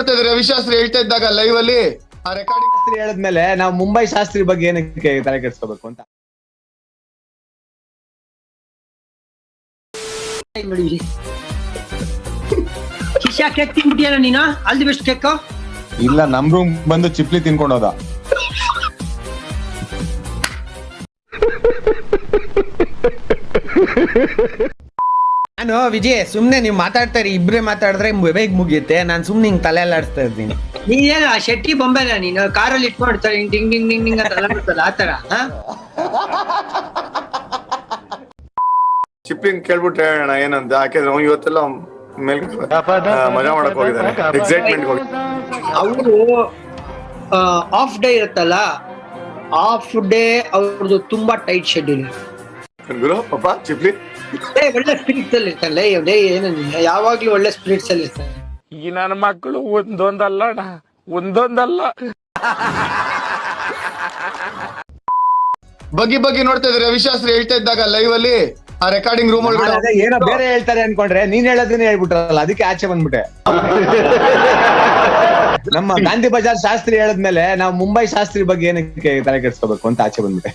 ನೋಡ್ತಾ ಇದ್ರೆ ರವಿಶಾಸ್ತ್ರಿ ಹೇಳ್ತಾ ಇದ್ದಾಗ ಲೈವ್ ಅಲ್ಲಿ ಆ ರೆಕಾರ್ಡಿಂಗ್ ಶಾಸ್ತ್ರಿ ಹೇಳಿದ್ಮೇಲೆ ನಾವು ಮುಂಬೈ ಶಾಸ್ತ್ರಿ ಬಗ್ಗೆ ಏನಕ್ಕೆ ತಲೆ ಕೆಡಿಸ್ಕೋಬೇಕು ಅಂತ ನೋಡಿ ಶಿಷ್ಯ ಕೇಕ್ ತಿನ್ಬಿಟ್ಟಿಯಲ್ಲ ನೀನು ಆಲ್ ದಿ ಬೆಸ್ಟ್ ಕೇಕ್. ಇಲ್ಲ ನಮ್ ರೂಮ್ ಬಂದು ಚಿಪ್ಲಿ ತಿನ್ಕೊಂಡು ಹೋದ. ನಾನು ವಿಜಯ್ ಸುಮ್ನೆ ನೀವು ಮಾತಾಡ್ತಾರೆ ಇಬ್ರೇ ಮಾತಾಡಿದ್ರೆ ಬೇಗ ಮುಗಿಯುತ್ತೆ. ನಾನು ಸುಮ್ನೆ ಹಿಂಗ್ ತಲೆ ಎಲ್ಲಾಡ್ಸ್ತಾ ಇದ್ದೀನಿ. ನೀನೇನು ಆ ಶೆಟ್ಟಿ ಬೊಂಬೆನ ನೀನು ಕಾರಲ್ಲಿ ಇಟ್ಕೊಂಡಿರ್ತಾರೆ ಡಿಂಗ್ ಡಿಂಗ್ ಡಿಂಗ್ ಡಿಂಗ್ ಅಂತ ಅಲ್ಲಾಡ್ತಲ್ಲ ಆತರ. ಚಿಪ್ಲಿಂಗ್ ಕೇಳ್ಬಿಟ್ರೆ ಹೇಳೋಣ ಏನಂತ, ಯಾಕೆಂದ್ರೆ ಅವ್ನು ಇವತ್ತೆಲ್ಲ ಮಜಾ ಮಾಡಕ್ ಹೋಗಿದ್ದಾನೆ, ಎಕ್ಸೈಟ್ಮೆಂಟ್ ಹೋಗಿ. ಅವರು ಆಫ್ ಡೇ ಇರುತ್ತಲ್ಲ, ಆಫ್ ಡೇ ಅವ್ರದ್ದು ತುಂಬಾ ಟೈಟ್ ಶೆಡ್ಯೂಲ್. ಗುರು ಪಾಪ ಚಿಪ್ಲಿ ಒಳ್ಳೆ ಸ್ಪಿರಿಟ್ಸ್ ಅಲ್ಲಿ ಇರ್ತಾನೆ. ಏನು ಯಾವಾಗ್ಲೂ ಒಳ್ಳೆ ಸ್ಪಿರಿಟ್ಸ್ ಅಲ್ಲಿ ಇರ್ತಾನೆ. ಈ ನನ್ನ ಮಕ್ಕಳು ಒಂದೊಂದಲ್ಲ ಬಗ್ಗೆ ನೋಡ್ತಾ ಇದ್ರೆ ರವಿಶಾಸ್ತ್ರಿ ಹೇಳ್ತಾ ಇದ್ದಾಗ ಲೈವ್ ಅಲ್ಲಿ ಆ ರೆಕಾರ್ಡಿಂಗ್ ರೂಮ್ ಒಳಗಡೆ ಏನೋ ಬೇರೆ ಹೇಳ್ತಾರೆ ಅನ್ಕೊಂಡ್ರೆ ನೀನ್ ಹೇಳೋದನ್ನೇ ಹೇಳ್ಬಿಟ್ರಲ್ಲ, ಅದಕ್ಕೆ ಆಚೆ ಬಂದ್ಬಿಟ್ಟೆ. ನಮ್ಮ ಗಾಂಧಿ ಬಜಾರ್ ಶಾಸ್ತ್ರಿ ಹೇಳಿದ್ಮೇಲೆ ನಾವು ಮುಂಬೈ ಶಾಸ್ತ್ರಿ ಬಗ್ಗೆ ಏನಕ್ಕೆ ತಲೆ ಕೆಡಿಸ್ಕೋಬೇಕು ಅಂತ ಆಚೆ ಬಂದ್ಬಿಟ್ಟೆ.